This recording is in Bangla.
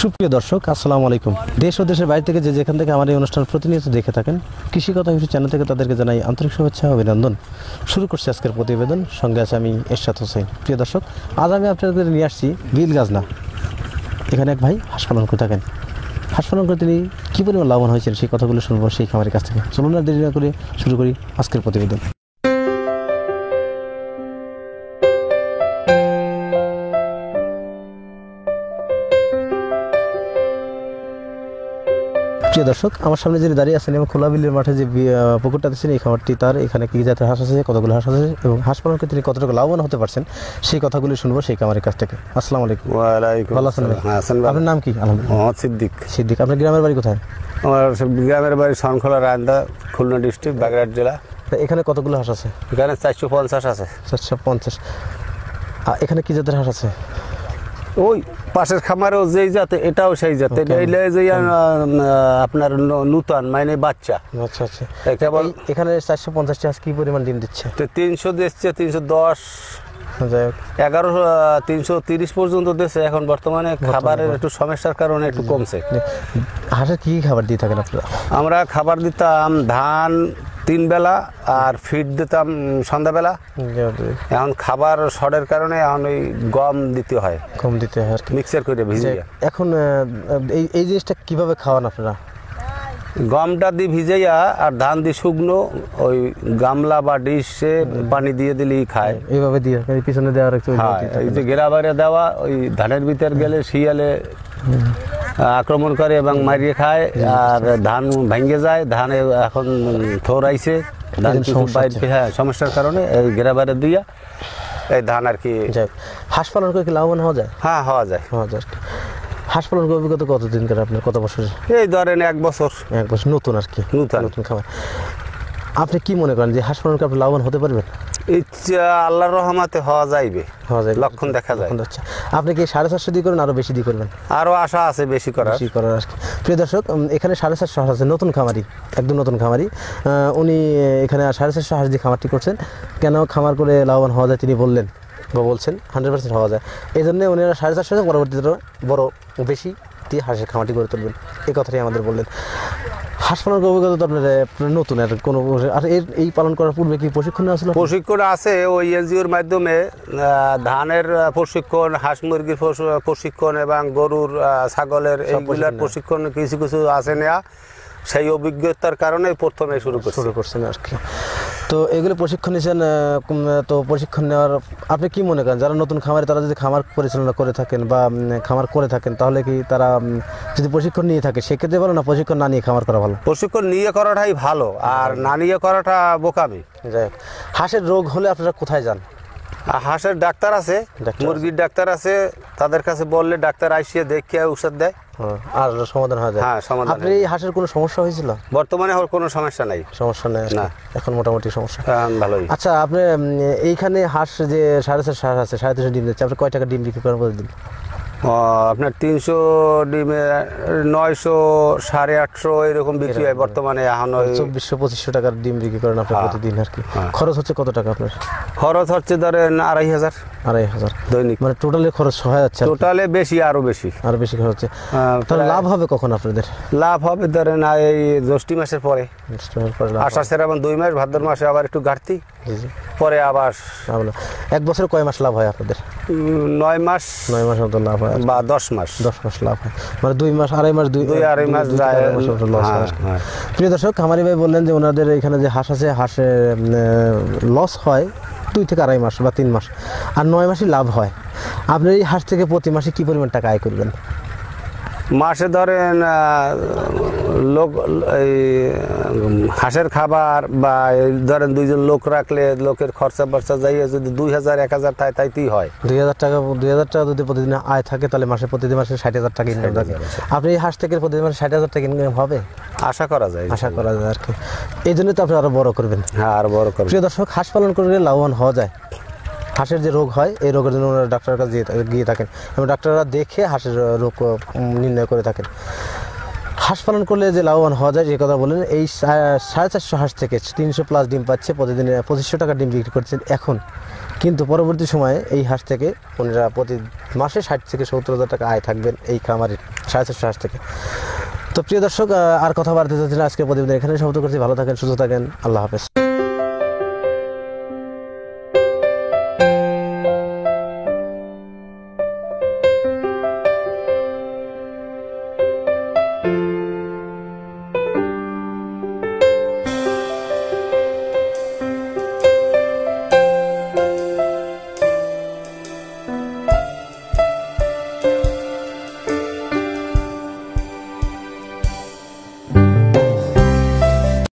সুপ্রিয় দর্শক, আসসালামু আলাইকুম। দেশ ও দেশের বাইরে থেকে যেখান থেকে আমার এই অনুষ্ঠান প্রতিনিয়ত দেখে থাকেন, কৃষি কথা ইউটিউব চ্যানেল থেকে তাদেরকে জানাই আন্তরিক শুভেচ্ছা ও অভিনন্দন। শুরু করছি আজকের প্রতিবেদন, সঙ্গে আছে আমি এরশাদ হোসেন। প্রিয় দর্শক, আজ আমি আপনাদের নিয়ে আসছি বিলগাজনা। এখানে এক ভাই হাঁস পালন করে থাকেন। হাঁস পালন করে তিনি কী পরিমাণ লাভবান হয়েছেন সেই কথাগুলো শুনবো সেই খামারের কাছ থেকে। চলুন না দেরি না করে শুরু করি আজকের প্রতিবেদন। প্রিয় দর্শক, আমার সামনে যিনি দাঁড়িয়ে আছেন এবং খোলা বিলের মাঠে যে পুকুরটা দিচ্ছেন, এই খামারটি তার। এখানে কী জাতের হাঁস আছে, কতগুলো হাঁস আছে এবং হাঁস পালন করে তিনি কতটুকু লাভবান হতে পারছেন সেই কথাগুলি শুনবো সেই খামারের কাছ থেকে। আসসালামু আলাইকুম। ওয়ালাইকুম ভালো আছেন? আপনার নাম কি? মোহাম্মদ সিদ্দিক। সিদ্দিক। আপনার গ্রামের বাড়ি কোথায়? আমার গ্রামের বাড়ি শনখোলা রান্দা, খুলনা ডিস্ট্রিক্ট, বাগেরহাট জেলা। এখানে কতগুলো হাঁস আছে? এখানে 450 আছে। 450। এখানে কী জাতের হাঁস আছে? ওই পাশের খামারেও যেই জাতে, এটাও সেই জাতে। এটা যে আপনার নূতন মানে বাচ্চা। আচ্ছা আচ্ছা। এখানে 450টি হাঁস কী পরিমাণ ডিম দিচ্ছে? 300 দিচ্ছে, 310, 11, 330 পর্যন্ত দিচ্ছে। এখন বর্তমানে খাবারের একটু সমস্যার কারণে একটু কমছে। হাঁসের কী খাবার দিয়ে থাকেন আপনারা? আমরা খাবার দিতাম ধান 3 বেলা আর ফিড দিতাম সন্ধ্যাবেলা। এখন খাবার শর্টের কারণে এখন ওই গম দিতে হয়, গম দিতে হয় আর কি, মিক্সার করে ভিজিয়ে। এখন এই জিনিসটা কীভাবে খাওয়ান আপনারা? গমটা দিয়ে ভিজাইয়া আর ধান দিয়ে শুকনো ওই গামলা বা ডিশে পানি দিয়ে দিলেই খায়। এইভাবে দিয়ে পিছনে দেওয়ার একটু এই যে ঘেরা বাইরে দেওয়া, ওই ধানের ভিতর গেলে শিয়ালে আক্রমণ করে এবং মারিয়ে খায় আর ধান ভেঙে যায়। ধানে এখন থোর আইছে, ধান সমস্যার কারণে এই ঘেরা বাইরে দিয়া এই ধান আর কি। হাঁস পালন করে কি লাভবান হওয়া যায়? হ্যাঁ, হওয়া যায়। হাঁস পালন করে অভিজ্ঞতা কতদিন করে আপনার, কত বছরের? এই ধরেন 1 বছর। 1 বছর। নতুন আর কি, নতুন খাবার। আপনি কি মনে করেন যে হাঁস পালন করে আপনি লাভবান হতে পারবেন? ইচ্ছা আল্লাহর রহমতে হওয়া যাইবে, লক্ষণ দেখা যায়। আপনি কি 450 দিয়ে করেন, আরো বেশি দিয়ে করবেন? আরো আশা আছে বেশি করার আর কি। প্রিয় দর্শক, এখানে 450 হাঁস আছে। নতুন খামারি, একদম নতুন খামারি। উনি এখানে 450 হাঁস দিয়ে খামারটি করছেন। কেন খামার করে লাভবান হওয়া যায় তিনি বললেন বা বলছেন 100% হওয়া যায়। এই জন্য উনি 450 পরবর্তীতে বড় বেশি দিয়ে হাঁসের খামারটি করে তুলবেন, এই কথাটাই আমাদের বললেন। হাঁস পালন অভিজ্ঞতা তো আপনার নতুন আর কোনো, আর এই পালন করার পূর্বে কি প্রশিক্ষণ আসলে? প্রশিক্ষণ আছে ওই এনজিওর মাধ্যমে। ধানের প্রশিক্ষণ, হাঁস মুরগির প্রশিক্ষণ এবং গরুর ছাগলের এইগুলার প্রশিক্ষণ কিছু কিছু আছে নেওয়া। সেই অভিজ্ঞতার কারণে প্রথমে শুরু করছেন আর কি। তো এগুলো প্রশিক্ষণ নিয়েছেন। তো প্রশিক্ষণ নেওয়ার আপনি কি মনে করেন যারা নতুন খামারে, তারা যদি খামার পরিচালনা করে থাকেন বা খামার করে থাকেন, তাহলে কি তারা যদি প্রশিক্ষণ নিয়ে থাকে সেক্ষেত্রে ভালো, না প্রশিক্ষণ না নিয়ে খামার করা ভালো? প্রশিক্ষণ নিয়ে করাটাই ভালো, আর না নিয়ে করাটা বোকামি। যাই হোক, হাঁসের রোগ হলে আপনারা কোথায় যান? হাঁসের ডাক্তার আছে, মুরগির ডাক্তার আছে, তাদের কাছে বললে ডাক্তার আইসিয়ে দেখে ওষুধ দেয় আর সমাধান হয়ে যায়। হ্যাঁ, সমাধান। আপনি এই হাঁসের কোনো সমস্যা হয়েছিল? বর্তমানে কোনো সমস্যা নাই। সমস্যা নেই না, এখন মোটামুটি সমস্যা ভালোই। আচ্ছা, আপনি এইখানে হাঁস যে 450 হাঁস আছে, 350 ডিম দিচ্ছে, আপনি কয় টাকা ডিম বিক্রি করেন প্রতিদিন? আপনার 300 ডিমে 900, 850 এরকম বিক্রি হয় বর্তমানে। এখন 2400-2500 টাকার ডিম বিক্রি করেন আপনি প্রতিদিন আর কি। খরচ হচ্ছে কত টাকা আপনার? খরচ হচ্ছে ধরেন 2500 দৈনিক। মানে টোটালি খরচ হয়ে যাচ্ছে? টোটালে বেশি, আরো বেশি খরচ হচ্ছে। তাহলে লাভ হবে কখন আপনাদের? লাভ হবে ধরেন এই জ্যৈষ্ঠ মাসের পরে। আষাঢ় শ্রাবণ 2 মাস, ভাদ্র মাসে আবার একটু ঘাটতি, পরে আবার 1 বছরে কয় মাস লাভ হয় আপনাদের? 9 মাস মতো লাভ হয় বা 10 মাস লাভ হয়। মানে 2 মাস, আড়াই মাস যায়। প্রিয় দর্শক, খামারি ভাই বললেন যে ওনাদের এখানে যে হাঁস আছে, হাঁসে লস হয় 2 থেকে আড়াই মাস বা 3 মাস, আর 9 মাসই লাভ হয়। আপনি এই হাঁস থেকে প্রতি মাসে কি পরিমাণ টাকা আয় করবেন? মাসে ধরেন লোক এই হাঁসের খাবার বা ধরেন 2জন লোক রাখলে লোকের খরচা বর্চা যাইয়ে যদি 2000-1000 তাইতেই হয়। 2000 টাকা যদি প্রতিদিন আয় থাকে, তাহলে প্রতিদিন মাসে 60,000 টাকা ইনকাম থাকে। আপনি এই হাঁস থেকে প্রতিদিন মাসে 60,000 টাকা ইনকাম হবে আশা করা যায় আর কি। এই জন্য তো আপনি আরো বড় করবেন। হ্যাঁ, আরো বড় করবেন। প্রিয় দর্শক, হাঁস পালন করলে লাভবান হওয়া যায়। হাঁসের যে রোগ হয়, এই রোগের জন্য ওনারা ডাক্তারের কাছে গিয়ে থাকেন এবং ডাক্তাররা দেখে হাঁসের রোগ নির্ণয় করে থাকেন। হাঁস পালন করলে যে লাভবান হওয়া যায়, যে কথা বলেন, এই 450 হাঁস থেকে 300+ ডিম পাচ্ছে, প্রতিদিন 2500 টাকা ডিম বিক্রি করছেন। এখন কিন্তু পরবর্তী সময়ে এই হাঁস থেকে ওনারা প্রতি মাসে 60 থেকে 70,000 টাকা আয় থাকবেন এই খামারের 450 হাঁস থেকে। তো প্রিয় দর্শক, আর কথা বাড়তে চাচ্ছি না, আজকের প্রতিবেদন এখানে সমাপ্ত করছি। ভালো থাকেন, সুস্থ থাকেন, আল্লাহ হাফেজ।